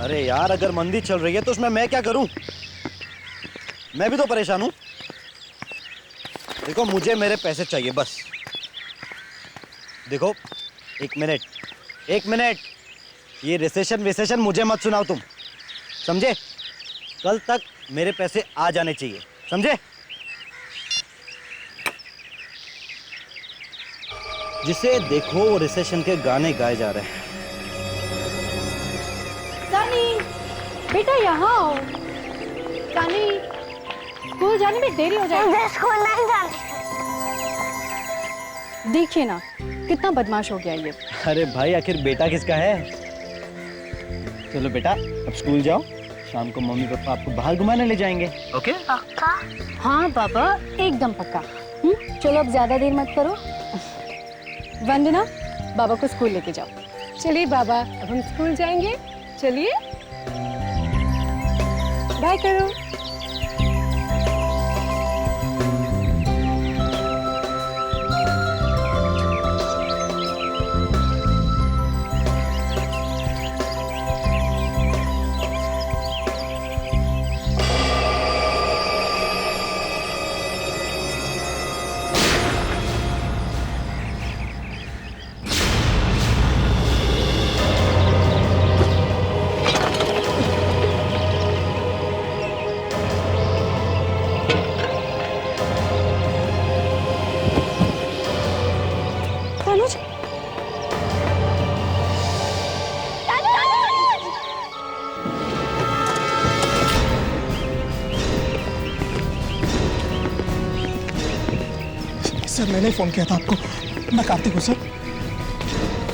अरे यार, अगर मंदी चल रही है तो उसमें मैं क्या करूं? मैं भी तो परेशान हूं। देखो, मुझे मेरे पैसे चाहिए बस। देखो, एक मिनट, ये रिसेशन मुझे मत सुनाओ तुम, समझे? कल तक मेरे पैसे आ जाने चाहिए, समझे? जिसे देखो वो रिसेशन के गाने गाए जा रहे हैं। सानी, बेटा यहाँ आओ। सानी, स्कूल जाने में देरी हो जाएगी। मुझे स्कूल नहीं जाना। देखिए ना, कितना बदमाश हो गया ये। अरे भाई, आखिर बेटा किसका है? चलो बेटा, अब स्कूल जाओ। शाम को मम्मी पापा आपको बाहर घुमाने ले जाएंगे, ओके? पक्का? हाँ पापा, एकदम पक्का। चलो अब ज्यादा देर मत करो। वंदना, बाबा को स्कूल लेके जाओ। चलिए बाबा, अब हम स्कूल जाएंगे। चलिए, बाय करो। तनुज, सर मैंने फोन किया था आपको। मैं कार्तिक हूँ सर।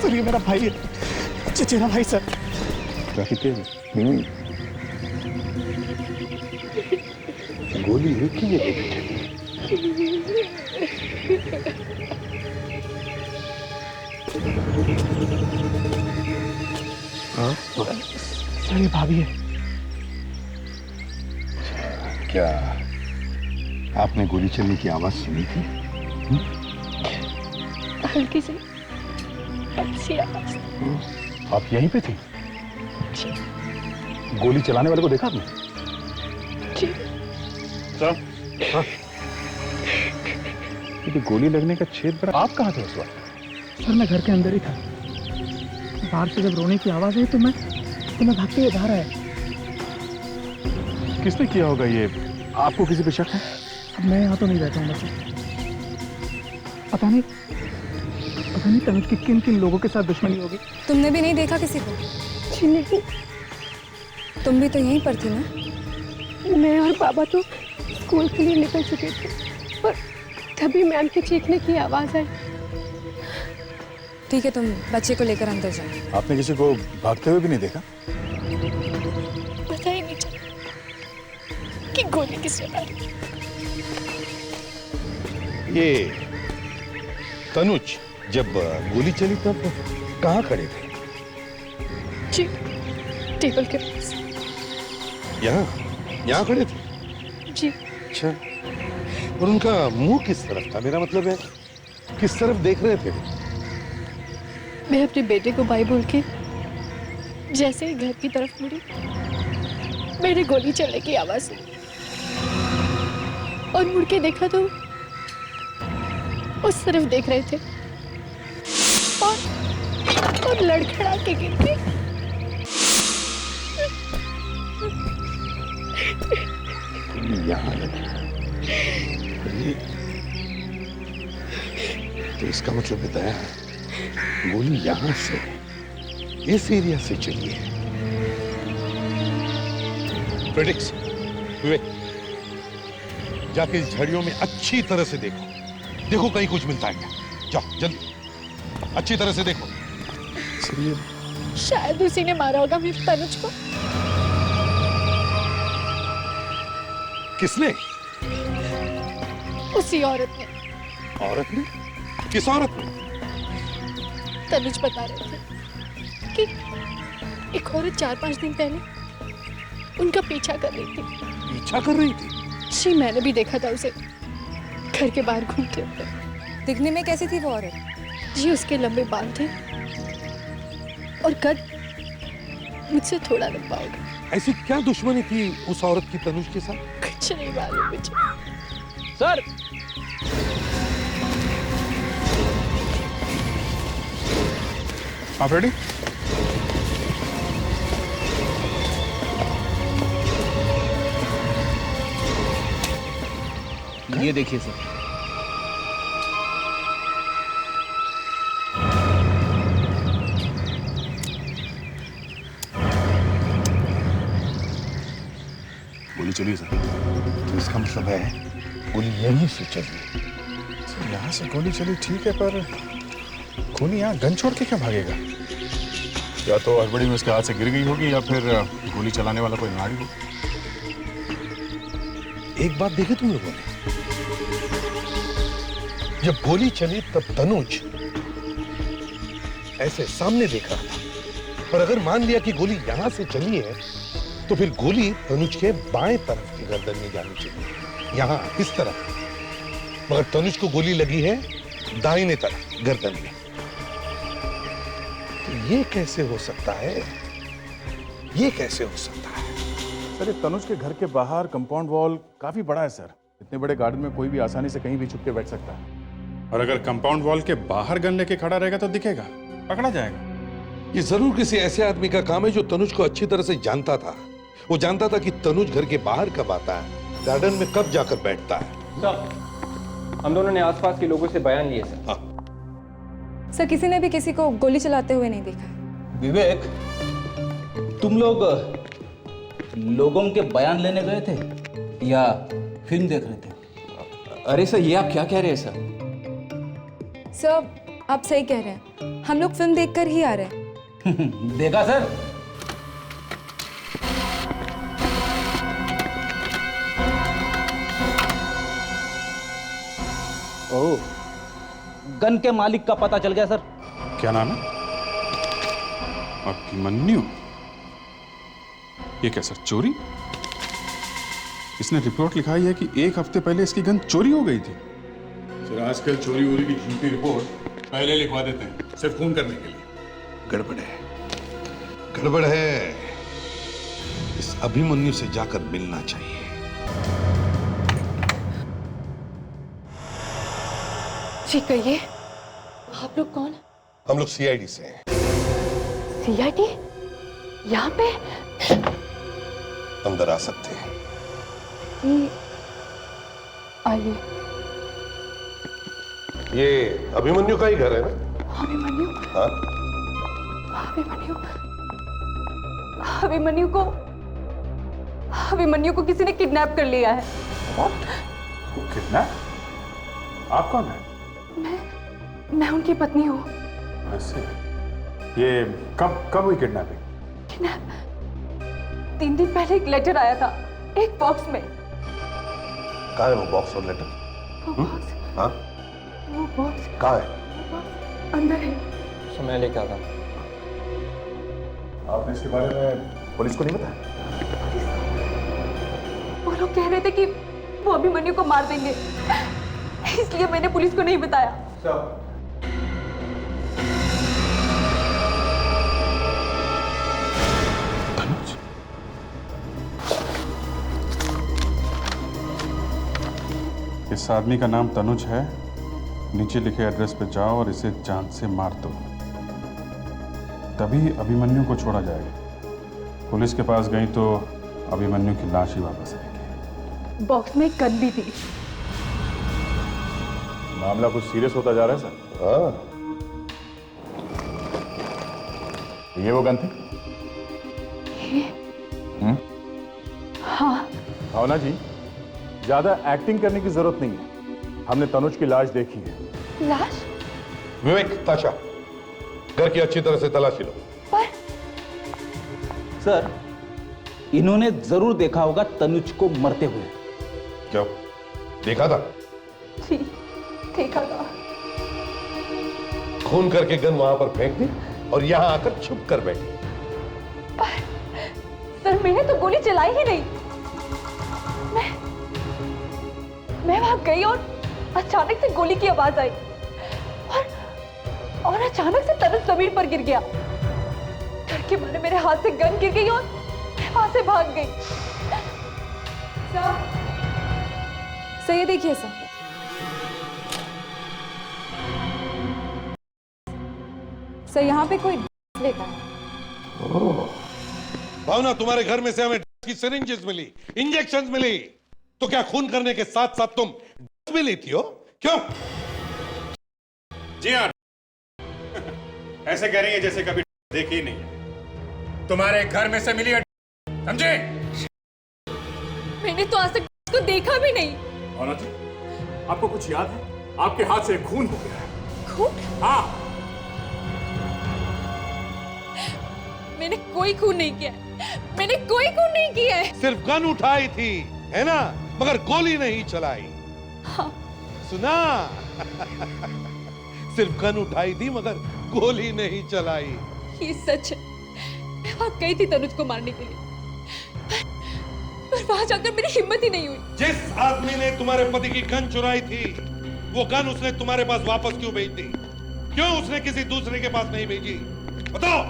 सर ये मेरा भाई है, चचेरा भाई सर। गोली एक ही है बेटे। हाँ? सर ये भाभी है। क्या आपने गोली चलने की आवाज सुनी थी? हल्की सी आवाज। आप यहीं पे थी? गोली चलाने वाले को देखा आपने? सर, हाँ। ये गोली लगने का छेद बड़ा। आप कहाँ थे उस वक्त? सर मैं घर के अंदर ही था। बाहर से जब रोने की आवाज आई तो मैं भागते हुए बाहर आया। किसने किया होगा ये? आपको किसी पे शक है? अब मैं यहाँ तो नहीं रहता हूँ। पता नहीं तनुज की किन किन लोगों के साथ दुश्मनी होगी। तुमने भी नहीं देखा किसी को? जी नहीं। तुम भी तो यहीं पर थी ना? मैं और बाबा तो स्कूल के लिए निकल चुके थे और तभी मैम के चीखने की आवाज आई। ठीक है, तुम बच्चे को लेकर अंदर जाओ। आपने किसी को भागते हुए भी नहीं देखा? पता ही नहीं चला कि गोली किसने मारी। ये तनुज जब गोली चली तब कहाँ खड़े थे? जी, टेबल के पास। यहाँ खड़े थे? जी। अच्छा, और उनका मुंह किस तरफ था? मेरा मतलब है किस तरफ देख रहे थे? मैं अपने बेटे को बाय बोल के जैसे ही घर की तरफ मुड़ी, मैंने गोली चलने की आवाज सुनी और मुड़ के देखा तो उस तरफ देख रहे थे और लड़खड़ा के गिर गए। यहाँ लगी। तो इसका मतलब बताया, गोली यहाँ से इस एरिया से चली है। प्रेडिक्स, विवेक, जाके इस झड़ियों में अच्छी तरह से देखो कहीं कुछ मिलता है क्या। जाओ जल्दी, अच्छी तरह से देखो। शायद उसी ने मारा होगा मेरे तनुज को। किसने? उसी औरत ने। औरत ने? किस औरत ने? तनुज बता रहे थे कि एक औरत 4-5 दिन पहले उनका पीछा कर रही थी। पीछा कर रही थी? जी, मैंने भी देखा था उसे घर के बाहर घूमते हुए। दिखने में कैसी थी वो औरत? जी, उसके लंबे बाल थे और कद मुझसे थोड़ा लंबाओगे। ऐसी क्या दुश्मनी थी उस औरत की तनुज के साथ? कुछ नहीं मालूम मुझे। सर आप रेडी? ये देखिए सर, गोली चली सर। तो इसका मतलब है गोली यहीं से चली। सर यहाँ से गोली चली ठीक है, पर गोली यहाँ गन छोड़ के क्या भागेगा? या तो हड़बड़ी में उसके हाथ से गिर गई होगी, या फिर गोली चलाने वाला कोई नाड़ी हो। एक बात देखी तुम लोगों ने, जब गोली चली तब तनुज ऐसे सामने देख रहा था, पर अगर मान लिया कि गोली यहां से चली है तो फिर गोली तनुज के बाएं तरफ की गर्दन में जानी चाहिए, यहां इस तरफ। मगर तनुज को गोली लगी है दाहिने तरफ गर्दन में। तो ये कैसे हो सकता है? ये कैसे हो सकता है? सर ये तनुज के घर के बाहर कंपाउंड वॉल काफी बड़ा है सर। इतने बड़े गार्डन में कोई भी आसानी से कहीं भी छुप के बैठ सकता है, और अगर कंपाउंड वॉल के बाहर गन लेके खड़ा रहेगा तो दिखेगा, पकड़ा जाएगा। ये जरूर किसी ऐसे आदमी का काम है जो तनुज को अच्छी तरह से जानता था। वो जानता था कि तनुज घर के बाहर कब आता है, गार्डन में कब जाकर बैठता है। सर, हम दोनों ने आसपास के लोगों से बयान लिए सर। हाँ। सर किसी ने भी किसी को गोली चलाते हुए नहीं देखा। विवेक, तुम लोग लोगों के बयान लेने गए थे या फिल्म देख रहे थे? अरे सर, ये आप क्या कह रहे हैं सर? सर आप सही कह रहे हैं, हम लोग फिल्म देखकर ही आ रहे हैं। देखा सर? ओह, गन के मालिक का पता चल गया सर। क्या नाम है? अभिमन्यु। ये क्या सर, चोरी? इसने रिपोर्ट लिखाई है कि एक हफ्ते पहले इसकी गन चोरी हो गई थी। सर आजकल चोरी वोरी की झूठी रिपोर्ट पहले लिखवा देते हैं, सिर्फ खून करने के लिए। गड़बड़ है, गड़बड़ है। इस अभिमन्यु से जाकर मिलना चाहिए। जी कहिए, आप लोग कौन? हम लोग सीआईडी से हैं। सीआईडी? यहाँ पे? अंदर आ सकते हैं? आइए। ये अभिमन्यु का ही घर है ना? अभिमन्यु? हाँ? अभिमन्यु? अभिमन्यु को किसी ने किडनैप कर लिया है। किडनैप? आप कौन है? मैं उनकी पत्नी हूँ। ऐसे? ये कब हुई किडनैपिंग? किडनैप 3 दिन पहले एक लेटर आया था, एक बॉक्स में। कहाँ है वो बॉक्स और लेटर? वो बॉक्स? हाँ? वो बॉक्स कहाँ है? अंदर है। सर मैं लेके आता हूँ। आपने इसके बारे में पुलिस को नहीं बताया? वो लोग कह रहे थे कि वो अभिमन्यु को मार देंगे, इसलिए मैंने पुलिस को नहीं बताया। तनुज? इस आदमी का नाम तनुज है। नीचे लिखे एड्रेस पे जाओ और इसे जान से मार दो, तभी अभिमन्यु को छोड़ा जाएगा। पुलिस के पास गई तो अभिमन्यु की लाश ही वापस आएगी। बॉक्स में एक गन भी थी। मामला कुछ सीरियस होता जा रहा है सर। हाँ। ये वो गन थी? हाँ। भावना जी, ज्यादा एक्टिंग करने की जरूरत नहीं है। हमने तनुज की लाश देखी है। लाश? विवेक, ताशा, घर की अच्छी तरह से तलाशी लो। पर सर, इन्होंने जरूर देखा होगा तनुज को मरते हुए। क्यों? देखा था? जी, देखा था। खून करके गन वहां पर फेंक दी और यहां आकर छुप कर बैठी। सर मैंने तो गोली चलाई ही नहीं। मैं वहां गई और अचानक से गोली की आवाज आई और अचानक से तनुज जमीन पर गिर गया। डर के मारे मेरे हाथ से गन गिर गई और वहां से भाग गई। सर ये देखिए सर। सर यहाँ पे कोई लेता है। भावना, तुम्हारे घर में से हमें की सिरिंजेस मिली, इंजेक्शंस मिली, तो क्या खून करने के साथ साथ तुम भी लेती हो? क्यों? जी हाँ, ऐसे कह रही है जैसे कभी देखी ही नहीं है। तुम्हारे घर में से मिली है, समझे? मैंने तो आज तक इसको देखा भी नहीं। भावना जी, आपको कुछ याद है? आपके हाथ से खून हो गया है। खून? हाँ। मैंने कोई खून नहीं किया है। मैंने कोई खून नहीं किया है। सिर्फ गन उठाई थी, है ना? मगर गोली नहीं चलाई। हाँ। सुना? सिर्फ गन उठाई थी मगर गोली नहीं चलाई। ये सच है। मैं वहां गई थी तनुज को मारने के लिए, पर वहां जाकर मेरी हिम्मत ही नहीं हुई। जिस आदमी ने तुम्हारे पति की गन चुराई थी, वो गन उसने तुम्हारे पास वापस क्यों भेज दी? क्यों उसने किसी दूसरे के पास नहीं भेजी? बताओ।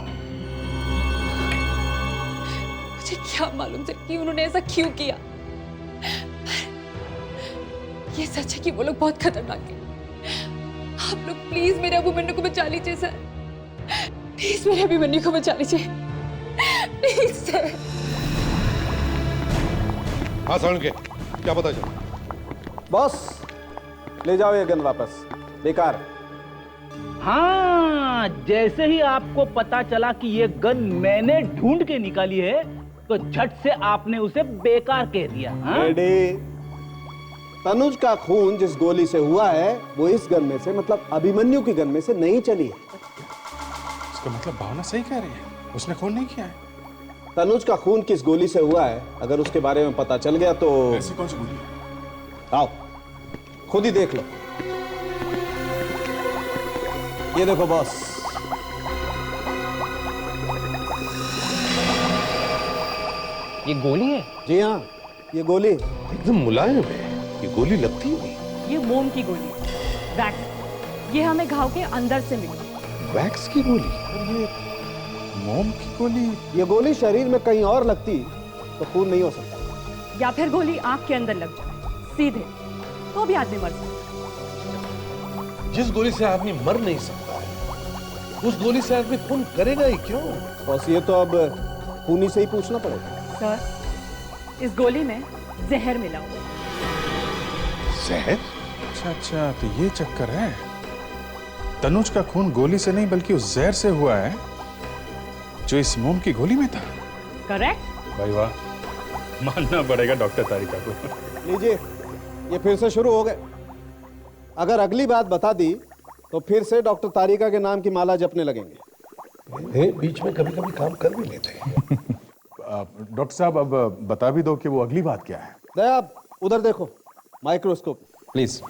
मुझे क्या मालूम सर कि उन्होंने ऐसा क्यों किया। ये सच है कि वो लोग बहुत खतरनाक है। आप लोग प्लीज मेरे अभिमन्यु को बचा लीजिए सर। प्लीज मेरे अभिमन्यु को बचा लीजिए, प्लीज सर। हाँ सरण के, क्या पता चला? बॉस, ले जाओ ये गन वापस, बेकार। हाँ, जैसे ही आपको पता चला कि ये गन मैंने ढूंढ के निकाली है, तो झट से आपने उसे बेकार कह दिया। हाँ? रेडी। तनुज का खून जिस गोली से हुआ है वो इस गन में से, मतलब अभिमन्यु की गन में से नहीं चली है। इसका मतलब भावना सही कह रही है, उसने खून नहीं किया है। तनुज का खून किस गोली से हुआ है अगर उसके बारे में पता चल गया तो ऐसी कौन सी गोली है? आओ खुद ही देख लो। ये देखो बॉस, ये गोली है? जी हाँ, ये गोली एकदम मुलायम है, ये गोली लगती ही नहीं। ये मोम की गोली, वैक्स। ये हमें घाव के अंदर से मिली। वैक्स की गोली? और ये मोम की गोली? ये गोली शरीर में कहीं और लगती तो खून नहीं हो सकता। या फिर गोली आंख के अंदर लग जाए सीधे, तो भी आदमी मर सकता। जिस गोली से आदमी मर नहीं सकता है, उस गोली से आदमी खून करेगा ही क्यों? बॉस, ये तो अब खूनी से ही पूछना पड़ेगा। सर, इस गोली में जहर मिला हुआ। जहर? अच्छा, तो ये चक्कर है। तनुज का खून गोली से नहीं बल्कि उस जहर से हुआ है जो इस मोम की गोली में था। करेक्ट। भाई वाह, मानना पड़ेगा डॉक्टर तारिका को। लीजिए, ये फिर से शुरू हो गए। अगर अगली बात बता दी तो फिर से डॉक्टर तारिका के नाम की माला जपने लगेंगे। बीच में कभी कभी काम कर भी लेते हैं। डॉक्टर साहब, अब बता भी दो कि वो अगली बात क्या है। दया, उधर देखो, माइक्रोस्कोप प्लीज।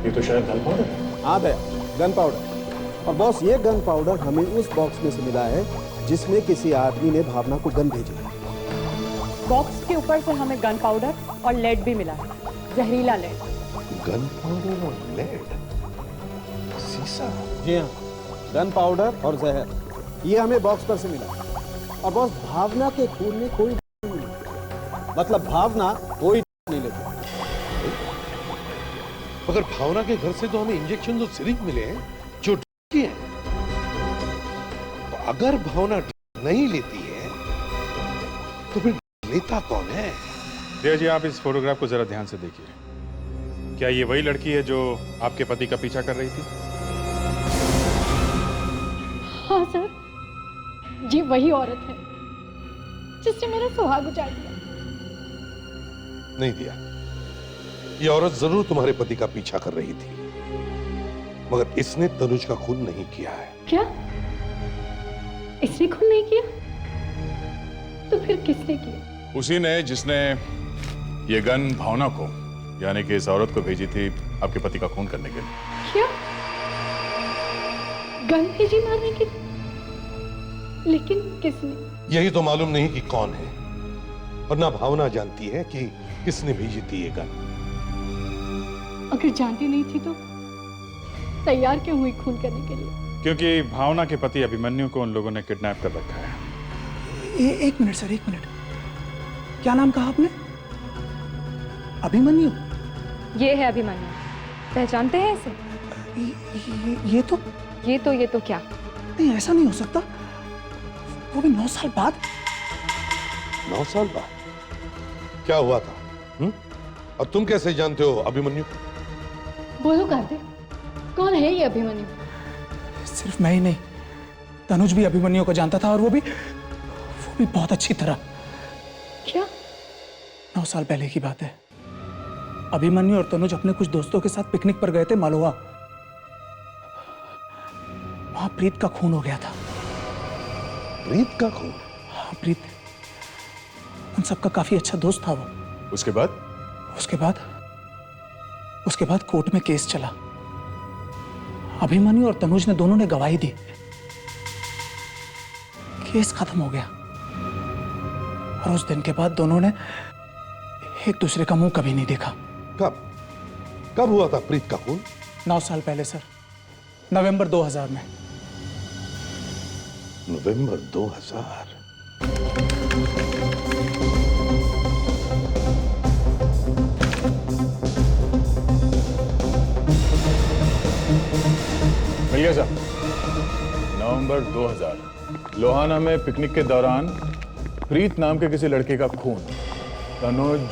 ये तो शायद गन पाउडर है। हाँ दया, गन पाउडर। और बॉस, ये गन पाउडर हमें उस बॉक्स में से मिला है जिसमें किसी आदमी ने भावना को गन भेजी है। बॉक्स के ऊपर से हमें गन पाउडर और लेड भी मिला है, जहरीला लेड। गन पाउडर और लेड? सीसा? जी हाँ, गन पाउडर और जहर, ये हमें बॉक्स पर से मिला। और बॉस, भावना के खून में कोई नहीं मिला, मतलब भावना कोई नहीं लेती। मगर भावना के घर से तो हमें इंजेक्शन और सिरिंज मिले हैं जो की है। तो अगर भावना नहीं लेती है तो फिर लेता कौन है? देव जी, आप इस फोटोग्राफ को जरा ध्यान से देखिए। क्या ये वही लड़की है जो आपके पति का पीछा कर रही थी? हाँ सर, ये वही औरत है जिसने मेरा सुहाग उजाड़ दिया। नहीं दिया, ये औरत जरूर तुम्हारे पति का पीछा कर रही थी, मगर इसने तनुज का खून नहीं किया है। क्या? इसने खून नहीं किया? तो फिर किसने किया? उसी ने जिसने ये गन भावना को, यानी कि इस औरत को भेजी थी आपके पति का खून करने के लिए। क्या? गन भेजी मारने के लिए? लेकिन किसने? यही तो मालूम नहीं कि कौन है, और ना भावना जानती है कि किसने भेजी थी ये गन। अगर जानती नहीं थी तो तैयार क्यों हुई खून करने के लिए? क्योंकि भावना के पति अभिमन्यु को उन लोगों ने किडनैप कर रखा है। एक मिनट सर, एक मिनट। क्या नाम कहा आपने? अभिमन्यु? ये है अभिमन्यु, पहचानते हैं इसे? ये तो क्या? नहीं, ऐसा नहीं हो सकता। वो भी 9 साल बाद। 9 साल बाद क्या हुआ था? और तुम कैसे जानते हो अभिमन्यु? बोलो कार्तिक, कौन है ये अभिमन्यु? सिर्फ मैं ही नहीं, तनुज भी अभिमन्यु को जानता था, और वो भी बहुत अच्छी तरह। क्या? 9 साल पहले की बात है। अभिमन्यु और तनुज अपने कुछ दोस्तों के साथ पिकनिक पर गए थे मालवा। वहां प्रीत का खून हो गया था। प्रीत का खून? हाँ, प्रीत उन सबका काफी अच्छा दोस्त था वो। उसके बाद? उसके बाद कोर्ट में केस चला। अभिमन्यु और तनुज ने दोनों ने गवाही दी। केस खत्म हो गया, और उस दिन के बाद दोनों ने एक दूसरे का मुंह कभी नहीं देखा। कब हुआ था प्रीत का खून? 9 साल पहले सर, नवंबर 2000 में। नवंबर 2000? मिल गया साहब। नवंबर 2000, लोहाना में पिकनिक के दौरान प्रीत नाम के किसी लड़के का खून। तनुज,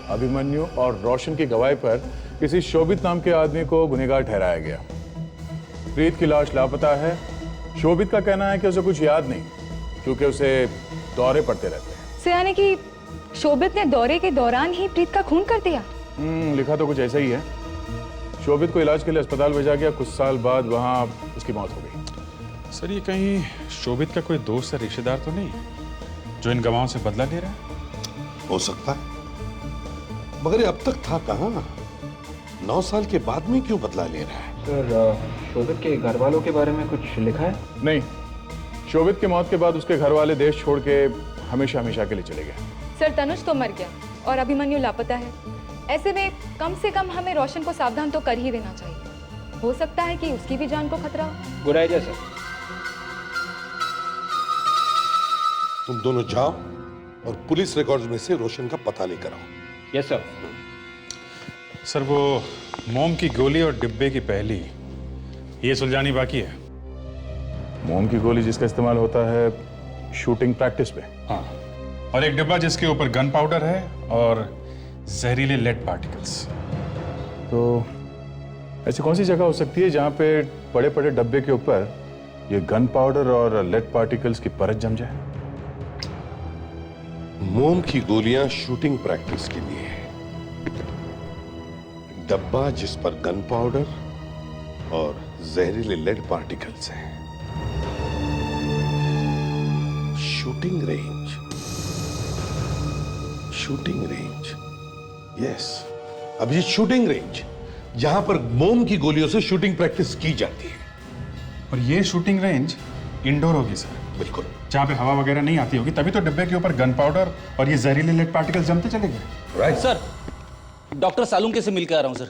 अभिमन्यु और रोशन की गवाही पर किसी शोभित नाम के आदमी को गुनहगार ठहराया गया। प्रीत की लाश लापता है। शोभित का कहना है कि उसे कुछ याद नहीं, क्योंकि उसे दौरे पड़ते रहते हैं। से यानी कि शोभित ने दौरे के दौरान ही प्रीत का खून कर दिया? लिखा तो कुछ ऐसा ही है। शोभित को इलाज के लिए अस्पताल भेजा गया। कुछ साल बाद वहां उसकी मौत हो गई। सर, ये कहीं शोभित का कोई दोस्त या रिश्तेदार तो नहीं जो इन गवाहों से बदला ले रहा है? हो सकता है, मगर ये अब तक था कहां? 9 साल के बाद में क्यों बदला ले रहा है? सर, शोभित के घर वालों के बारे में कुछ लिखा है? नहीं, शोभित की मौत के बाद उसके घर वाले देश छोड़ के हमेशा हमेशा के लिए चले गए। सर, तनुज तो मर गया और अभिमन्यु लापता है। ऐसे में कम से कम हमें रोशन को सावधान तो कर ही देना चाहिए। हो सकता है कि उसकी भी जान को खतरा हो। Good idea sir. तुम दोनों जाओ और पुलिस रिकॉर्ड्स में से रोशन का पता लेकर आओ। Yes sir. सर, वो मोम की गोली और डिब्बे की पहली, ये सुलझानी बाकी है। मोम की गोली जिसका इस्तेमाल होता है शूटिंग प्रैक्टिस पे। हाँ, और एक डिब्बा जिसके ऊपर गन पाउडर है और जहरीले लेड पार्टिकल्स। तो ऐसी कौन सी जगह हो सकती है जहां पे बड़े बड़े डब्बे के ऊपर ये गन पाउडर और लेड पार्टिकल्स की परत जम जाए? मोम की गोलियां शूटिंग प्रैक्टिस के लिए, डब्बा जिस पर गन पाउडर और जहरीले लेड पार्टिकल्स हैं। Shooting range, yes. अब ये शूटिंग रेंज जहां पर मोम की गोलियों से शूटिंग प्रैक्टिस की जाती है। और ये शूटिंग रेंज इंडोर होगी सर। बिल्कुल, जहाँ पे हवा वगैरह नहीं आती होगी, तभी तो डिब्बे के ऊपर गन पाउडर और ये जहरीले लेड पार्टिकल्स जमते चले गए। राइट सर, डॉक्टर सालुंके से मिलकर आ रहा हूं सर।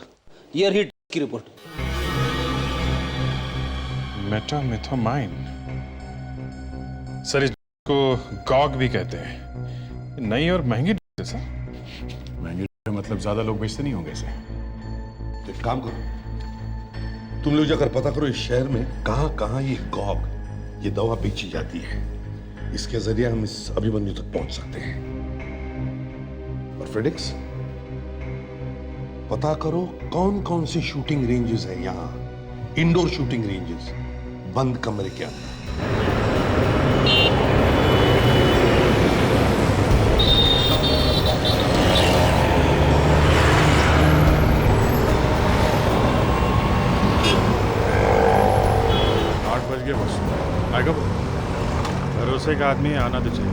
ईयर हीट की रिपोर्ट। मेटामिथामाइन, सर इसको गॉग भी कहते हैं। नई और महंगी है सर। महंगी मतलब ज्यादा लोग बेचते नहीं होंगे इसे। तो एक काम करो, तुम लोग जाकर पता करो इस शहर में कहां कहां ये गॉग, ये दवा बेची जाती है। इसके जरिए हम इस अभिमन्यु तक पहुंच सकते हैं। और फ्रेडिक्स, पता करो कौन कौन सी शूटिंग रेंजेस हैं यहां, इंडोर शूटिंग रेंजेस, बंद कमरे के अंदर। 8 बज गए बस। आएगा वो? भरोसे का आदमी आना तो चाहिए।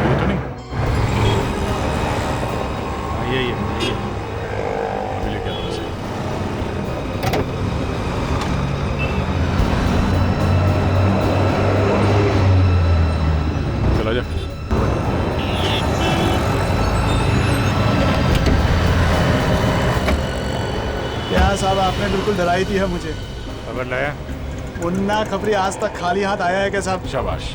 ये तो नहीं? हाँ, ये अभी लेके आता हूँ उसे। साहब आपने बिल्कुल डराई दी है मुझे। खबर लाया? मुन्ना खबरी आज तक खाली हाथ आया है क्या साहब? शाबाश।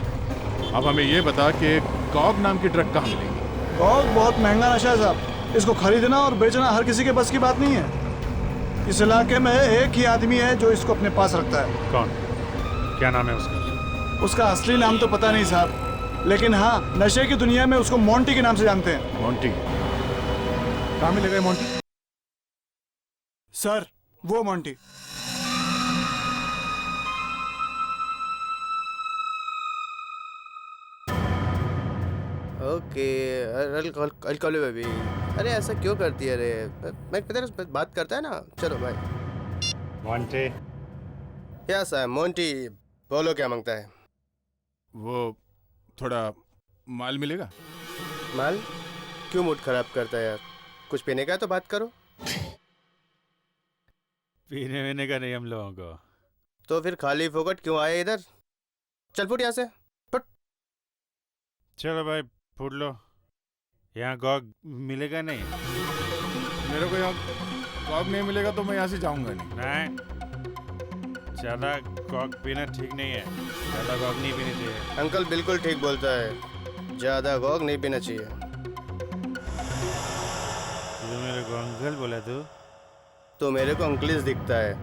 अब हमें ये बता कि कॉग नाम की ड्रग कहाँ मिलेगी? कॉग बहुत महंगा नशा है साहब, इसको खरीदना और बेचना हर किसी के बस की बात नहीं है। इस इलाके में एक ही आदमी है जो इसको अपने पास रखता है। कौन? क्या नाम है उसका? उसका असली नाम तो पता नहीं साहब, लेकिन हाँ नशे की दुनिया में उसको मोंटी के नाम से जानते हैं। मोंटी? कहाँ मिलेगा मोंटी? सर वो Monty. Okay I'll call you baby। अरे ऐसा क्यों करती है? अरे मैं तेरे से बात करता है ना। चलो भाई। मोंटी? Yes I Monty. बोलो क्या मांगता है? वो थोड़ा माल मिलेगा? माल? क्यों मूड खराब करता है यार? कुछ पीने का है तो बात करो। पीने वीने का नहीं हम लोगों को। तो फिर खाली फोकट क्यों आए इधर? चल फुट यहाँ से, फुट। चलो भाई फूट लो। यहाँ गॉग मिलेगा नहीं? मेरे को यहाँ कॉग नहीं मिलेगा तो मैं यहाँ से जाऊंगा नहीं। नहीं, ज़्यादा गॉग पीना ठीक नहीं है। ज़्यादा गॉग नहीं पीनी चाहिए। अंकल बिल्कुल ठीक बोलता है, ज्यादा गॉग नहीं पीना चाहिए। तू मेरे को अंकल बोला तू? तो मेरे को अंकलिस दिखता है।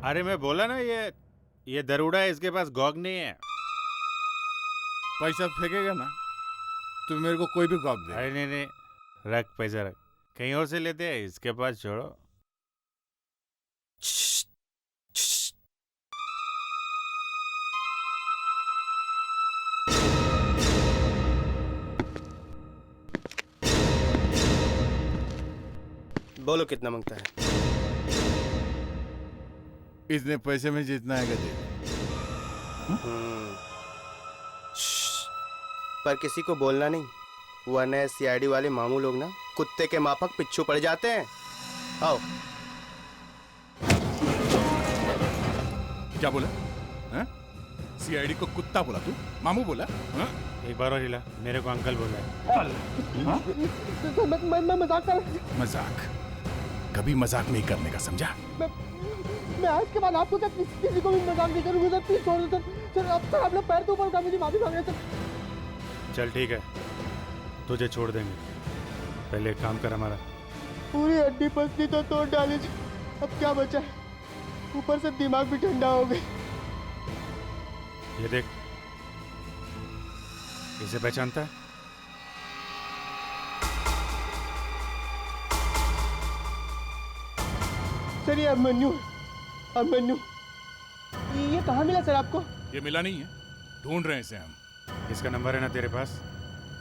अरे मैं बोला ना ये दरोड़ा है, इसके पास गॉग नहीं है। पैसा फेंकेगा ना तो मेरे को कोई भी कॉग दे। अरे नहीं, रख पैसा रख, कहीं और से लेते हैं, इसके पास छोड़ो। बोलो कितना मांगता है? इतने पैसे में जितना है दे। पर किसी को बोलना नहीं, वरना सीआईडी वाले मामू लोग ना कुत्ते के माफक पिच्छू पड़ जाते हैं। आओ। क्या बोला? सीआईडी को कुत्ता बोला तू? मामू बोला? एक बार और हिला, मेरे को अंकल बोला है। मैं मजाक कर रहा हूं। मजाक? कभी मजाक नहीं करने का, समझा? मैं आज के बाद आपको क्या किसी को भी मजाक नहीं करूंगा सर। प्लीज छोड़ दो सर। अब तक आप लोग पैर तो ऊपर मेरी माफी मांग रहे सर। चल ठीक है, तुझे छोड़ देंगे। पहले एक काम कर हमारा। पूरी हड्डी पसली तो तोड़ डाली, अब क्या बचा? ऊपर से दिमाग भी ठंडा हो गया। ये देख, इसे पहचानता है? सर ये अभिमन्यु। ये कहाँ मिला सर आपको? ये मिला नहीं है, ढूंढ रहे हैं इसे हम। इसका नंबर है ना तेरे पास?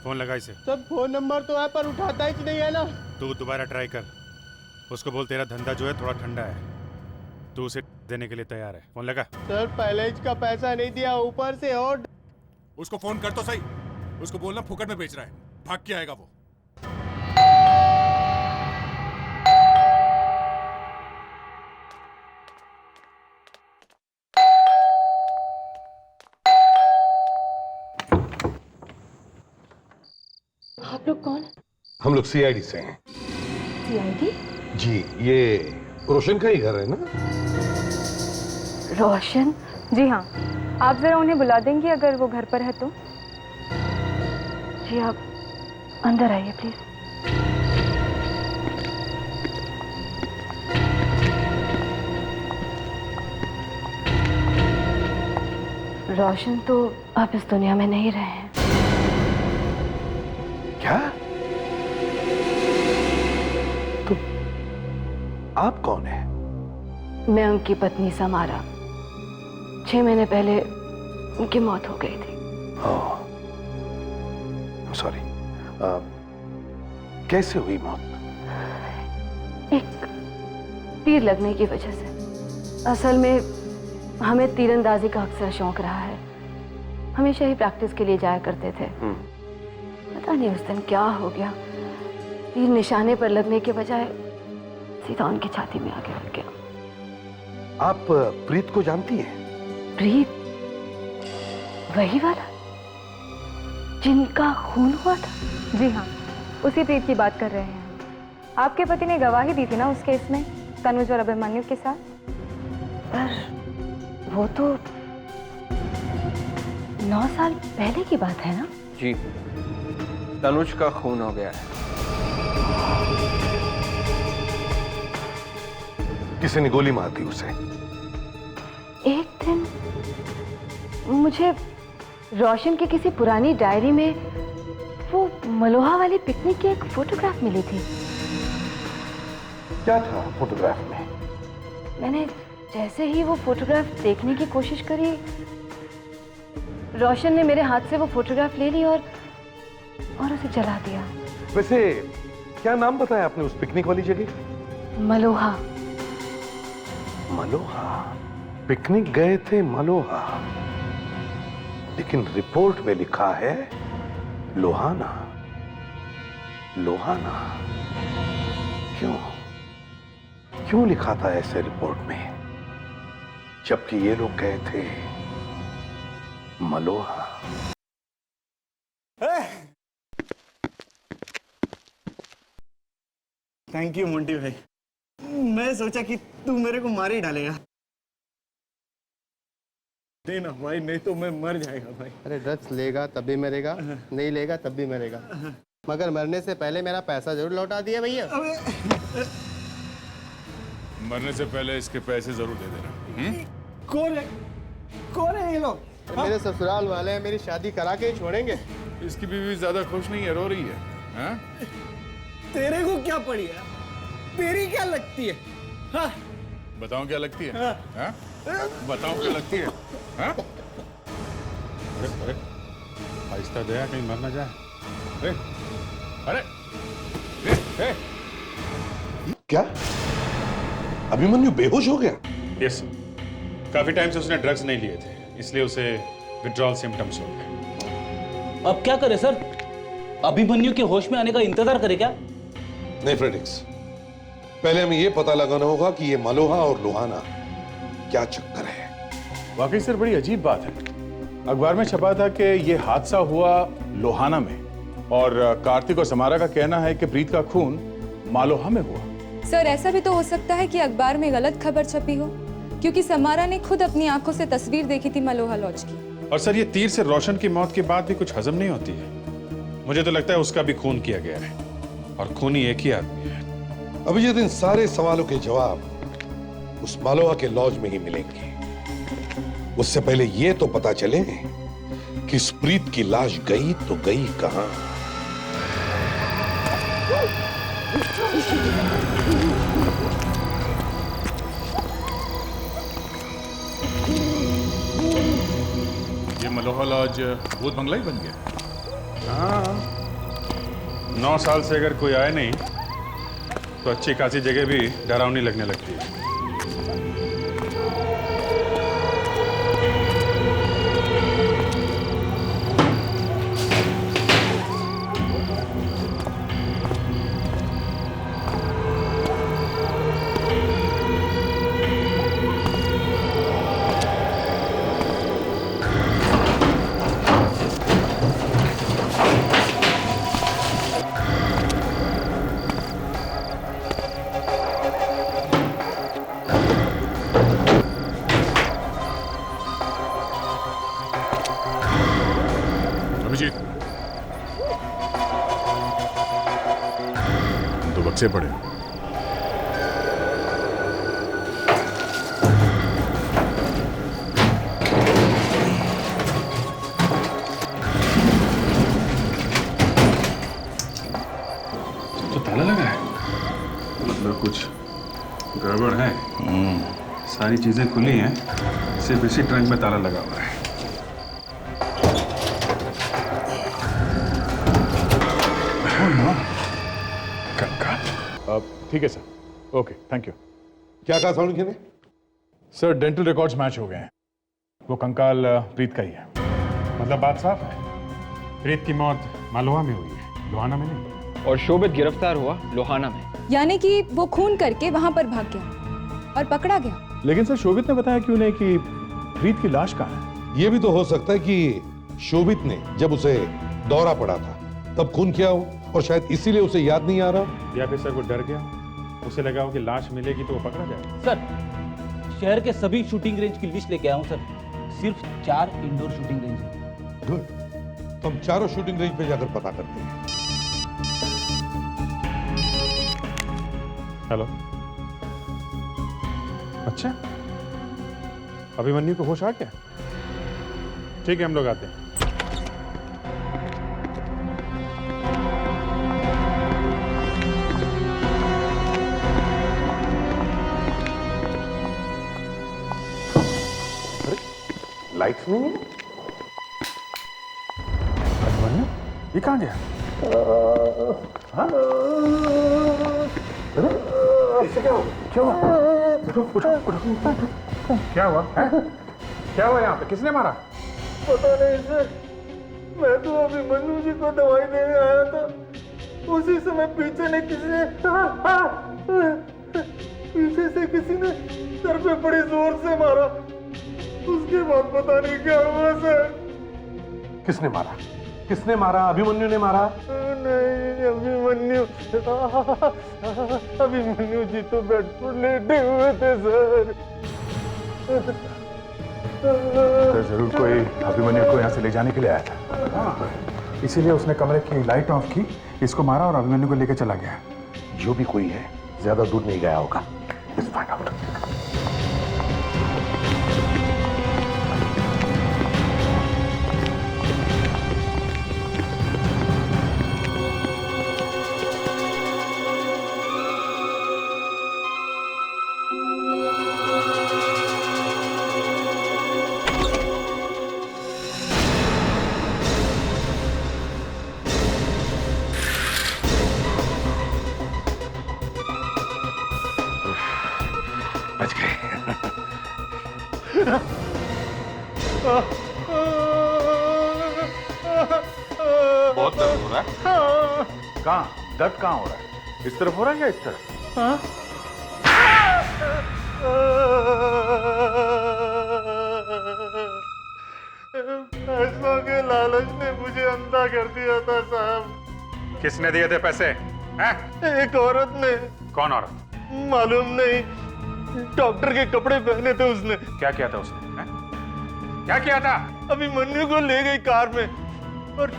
फोन लगा इसे। सर फोन नंबर तो है पर उठाता ही नहीं है ना। तू दोबारा ट्राई कर, उसको बोल तेरा धंधा जो है थोड़ा ठंडा है, तू उसे देने के लिए तैयार है। फोन लगा। सर पहले इसका पैसा नहीं दिया, ऊपर से और। उसको फोन कर तो सही, उसको बोलना फुकट में बेच रहा है, भाग के आएगा वो। आप लोग कौन? हम लोग सीआईडी से हैं। सीआईडी? जी, ये रोशन का ही घर है ना? रोशन? जी हाँ, आप जरा उन्हें बुला देंगे अगर वो घर पर है तो। जी आप अंदर आइए प्लीज। रोशन तो आप इस दुनिया में नहीं रहे हैं। क्या? तो आप कौन है? मैं उनकी पत्नी समारा। 6 महीने पहले उनकी मौत हो गई थी। सॉरी। कैसे हुई मौत? एक तीर लगने की वजह से। असल में हमें तीरंदाजी का अक्सर शौक रहा है, हमेशा ही प्रैक्टिस के लिए जाया करते थे। पता नहीं उस दिन क्या हो गया, तीर निशाने पर लगने के बजाय सीधा उनकी छाती में आके लग गया। आप प्रीत को जानती हैं? प्रीत? वही वाला जिनका खून हुआ था? जी हाँ, उसी प्रीत की बात कर रहे हैं। आपके पति ने गवाही दी थी ना उस केस में, तनुज और अभिमन्यु के साथ। पर वो तो 9 साल पहले की बात है ना? जी, तनुज का खून हो गया है। किसी ने गोली मार दी उसे। एक दिन मुझे रोशन की किसी पुरानी डायरी में वो मलोहा वाली पिकनिक की एक फोटोग्राफ मिली थी। क्या था फोटोग्राफ में? मैंने जैसे ही वो फोटोग्राफ देखने की कोशिश करी, रोशन ने मेरे हाथ से वो फोटोग्राफ ले ली और उसे जला दिया। वैसे क्या नाम बताया आपने उस पिकनिक वाली जगह? मलोहा। मलोहा? पिकनिक गए थे मलोहा, लेकिन रिपोर्ट में लिखा है लोहाना। लोहाना क्यों? क्यों लिखा था ऐसे रिपोर्ट में, जबकि ये लोग गए थे मलोहा? थैंक यू मोंटी भाई। मैं सोचा कि तू मेरे को मार ही डालेगा। देना भाई, नहीं तो मैं मर जाएगा भाई। अरे ड्रग्स लेगा तब भी मरेगा, नहीं लेगा तब भी मरेगा, मगर मरने से पहले मेरा पैसा जरूर लौटा दिया भैया। मरने से पहले इसके पैसे जरूर दे देना। कौन है ये लोग? मेरे ससुराल वाले हैं, मेरी शादी करा के ही छोड़ेंगे। इसकी बीवी ज्यादा खुश नहीं है, रो रही है। हाँ? तेरे को क्या पड़ी है? तेरी क्या लगती है? हाँ? बताऊं क्या लगती है? हाँ? बताऊं क्या लगती है? हाँ? अरे अरे, आहिस्ता दया, कहीं मर ना जाए। अरे अरे ए, ए। क्या अभिमन्यु बेहोश हो गया? यस, काफी टाइम से उसने ड्रग्स नहीं लिए थे, इसलिए उसे विड्रॉल सिम्टम्स हो गए। अब क्या करे सर? अभिमन्यु के होश में आने का इंतजार करे क्या? नहीं फ्रेडिक्स, पहले हमें यह पता लगाना होगा कि ये मलोहा और लोहाना क्या चक्कर है। वाकई सर बड़ी अजीब बात है। अखबार में छपा था कि ये हादसा हुआ लोहाना में, और कार्तिक और समारा का कहना है कि प्रीत का खून मालोहा में हुआ। सर ऐसा भी तो हो सकता है कि अखबार में गलत खबर छपी हो, क्योंकि समारा ने खुद अपनी आंखों से तस्वीर देखी थी मलोहा लॉज की। और सर ये तीर से रोशन की मौत के बाद भी कुछ हजम नहीं होती है। मुझे तो लगता है उसका भी खून किया गया है, और खूनी एक ही आदमी है। अभिजीत, इन सारे सवालों के जवाब उस मालोहा के लॉज में ही मिलेंगे। उससे पहले यह तो पता चले कि इस प्रीत की लाश गई तो गई कहां। ये मलोहा लॉज भूत बंगला ही बन गया। हाँ, 9 साल से अगर कोई आए नहीं तो अच्छी खासी जगह भी डरावनी लगने लगती है। अभिजीत, तो बक्से पड़े। तो ताला लगा है, मतलब कुछ गड़बड़ है। सारी चीजें खुली हैं, सिर्फ इसी ट्रंक में ताला लगा हुआ है। ठीक है सर, ओके, थैंक यू। क्या कहा साउंड ने? सर डेंटल रिकॉर्ड्स मैच हो गए हैं, वो कंकाल प्रीत का ही है। मतलब बात साफ है, प्रीत की मौत मालोहा में हुई है, लोहाना में नहीं। और शोभित गिरफ्तार हुआ लोहाना में। यानी कि वो खून करके वहां पर भाग गया और पकड़ा गया। लेकिन सर शोभित ने बताया क्यों नहीं कि प्रीत की लाश कहाँ है? यह भी तो हो सकता है कि शोभित ने जब उसे दौरा पड़ा था तब खून किया हो और शायद इसीलिए उसे याद नहीं आ रहा। या फिर सर वो डर गया, उसे लगा हो कि लाश मिलेगी तो वो पकड़ा जाए। सर, शहर के सभी शूटिंग रेंज की लिस्ट लेके आया हूँ सर। सिर्फ 4 इंडोर शूटिंग रेंज है। गुड, तो हम चारों शूटिंग रेंज पे जाकर पता करते हैं। हेलो, अच्छा, अभिमन्यु को होश आ गया? ठीक है, हम लोग आते हैं। लाइट्स नहीं है। अभिमन्यु, ये कहाँ गया? हाँ? इससे क्या हुआ? क्या हुआ? उठो, उठो, उठो। क्या हुआ? क्या हुआ यहाँ पे? किसने मारा? पता नहीं सर, मैं तो अभिमन्यु जी को दवाई देने आया था, उसी समय पीछे से किसी ने सर पे बड़ी जोर से मारा। उसके बाद पता नहीं क्या हुआ सर। किसने मारा? किसने मारा? अभिमन्यु ने मारा? नहीं, अभिमन्यु जी तो बेड पर लेटे हुए थे सर। तो जरूर कोई अभिमन्यु को यहाँ से ले जाने के लिए आया था। हाँ, इसीलिए उसने कमरे की लाइट ऑफ की, इसको मारा और अभिमन्यु को लेकर चला गया। जो भी कोई है, ज्यादा दूर नहीं गया होगा। Let's find out. बच गए। बहुत दर्द हो रहा है? कहाँ? दर्द कहाँ हो रहा है? इस तरफ हो रहा है या इस तरफ? पैसों के लालच ने मुझे अंधा कर दिया था साहब। किसने दिए थे पैसे? हैं? एक औरत ने। कौन औरत? मालूम नहीं, डॉक्टर के कपड़े पहने थे उसने। क्या किया था उसने? हैं? क्या किया था? अभिमन्यु को ले गई कार में और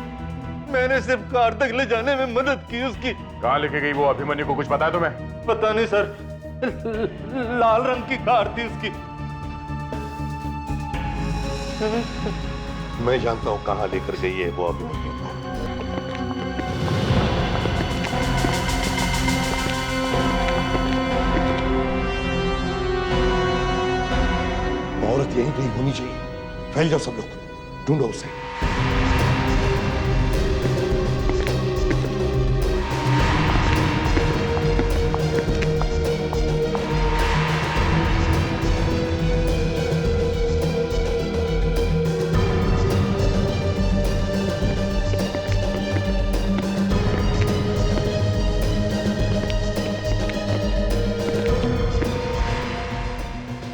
मैंने सिर्फ कार तक ले जाने में मदद की उसकी। कहाँ लेके गई वो? अभिमन्यु को कुछ पता है तुम्हें? पता नहीं सर, लाल रंग की कार थी उसकी। मैं जानता हूँ कहाँ लेकर गई है वो अभिमन्यु को। औरत यहीं कहीं होनी चाहिए। फैल जाओ सब लोग, ढूंढो उसे।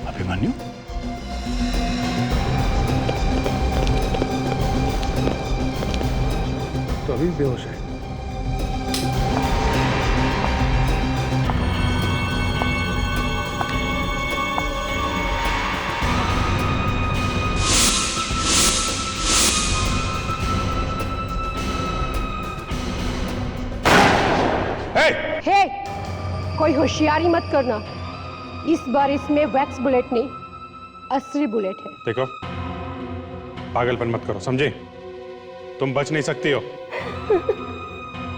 अभिमन्यु? तो अभी बेहोश है। हे, कोई होशियारी मत करना। इस बार इसमें वैक्स बुलेट नहीं, असली बुलेट है। देखो, पागलपन मत करो, समझे? तुम बच नहीं सकती हो।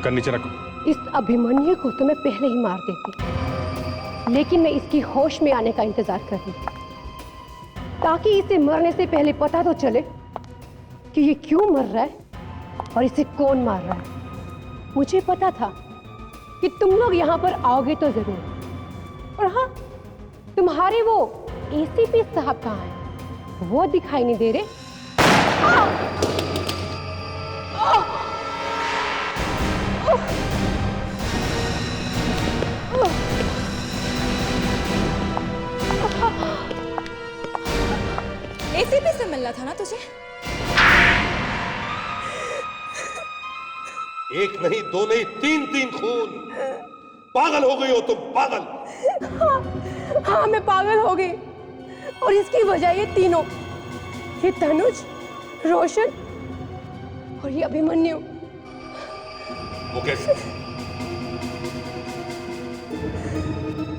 कर नीचे रखो। इस अभिमन्यु को तो मैं पहले ही मार देती, लेकिन मैं इसकी होश में आने का इंतजार कर रही थी, ताकि इसे मरने से पहले पता तो चले कि ये क्यों मर रहा है और इसे कौन मार रहा है। मुझे पता था कि तुम लोग यहाँ पर आओगे तो जरूर। और हाँ, तुम्हारे वो एसीपी साहब कहाँ हैं? वो दिखाई नहीं दे रहे। एसीपी से मिलना था ना तुझे? एक नहीं, दो नहीं, तीन तीन खून। पागल हो गई हो तुम, पागल। हाँ मैं पागल हो गई, और इसकी वजह ये तीनों, ये तनुज, रोशन और ये अभिमन्यु। वो कैसे?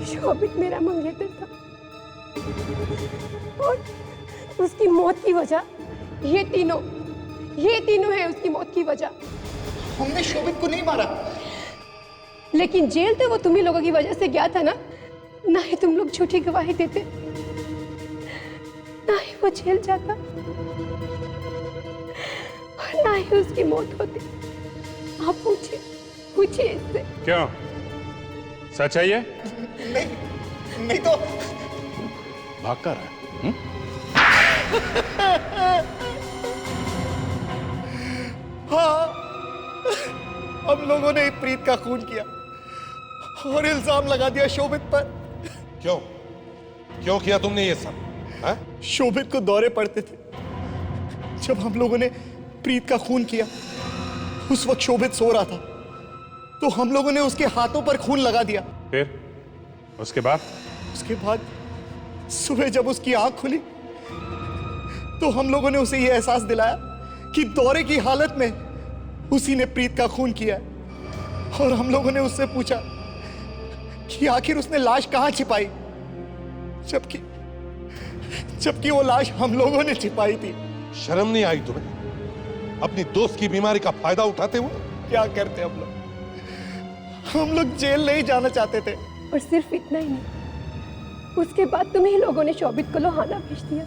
शोभित मेरा मंगेतर था, और उसकी मौत की वजह ये तीनों है उसकी मौत की वजह। हमने शोभित को नहीं मारा। लेकिन जेल तो वो तुम ही लोगों की वजह से गया था ना। ना ही तुम लोग झूठी गवाही देते, ना ही वो जेल जाता, और ना ही उसकी मौत होती। आप पूछिए इससे। क्यों, सच है ये? नहीं तो भाग कर है? हाँ, हम लोगों ने प्रीत का खून किया और इल्जाम लगा दिया शोभित पर। क्यों किया तुमने ये सब? हा? शोभित को दौरे पड़ते थे। जब हम लोगों ने प्रीत का खून किया, उस वक्त शोभित सो रहा था, तो हम लोगों ने उसके हाथों पर खून लगा दिया। फिर उसके बाद सुबह जब उसकी आंख खुली, तो हम लोगों ने उसे यह एहसास दिलाया कि दौरे की हालत में उसी ने प्रीत का खून किया है। और हम लोगों ने उससे पूछा कि आखिर उसने लाश कहां छिपाई, जबकि वो लाश हम लोगों ने छिपाई थी। शर्म नहीं आई तुम्हें अपनी दोस्त की बीमारी का फायदा उठाते हुए? क्या करते हम लोग जेल नहीं जाना चाहते थे। और सिर्फ इतना ही नहीं, उसके बाद तुम ही लोगों ने शोभित को लोहाना भेज दिया,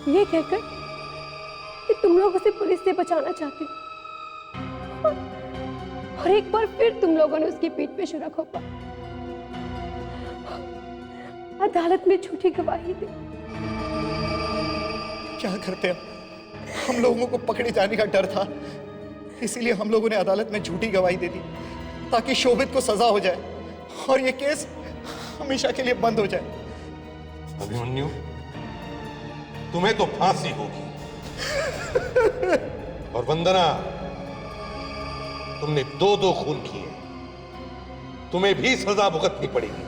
ये कहकर कि तुम लोग उसे पुलिस से बचाना चाहते हो। और एक बार फिर तुम लोगों ने उसकी पीठ पे छुरा घोंपा, अदालत में झूठी गवाही दी। क्या करते हम लोगों को पकड़े जाने का डर था, इसीलिए हम लोगों ने अदालत में झूठी गवाही दे दी ताकि शोभित को सजा हो जाए और ये केस हमेशा के लिए बंद हो जाए। अभिमन्यु, तुम्हें तो फांसी होगी। और वंदना, तुमने दो खून किए, तुम्हें भी सजा भुगतनी पड़ेगी।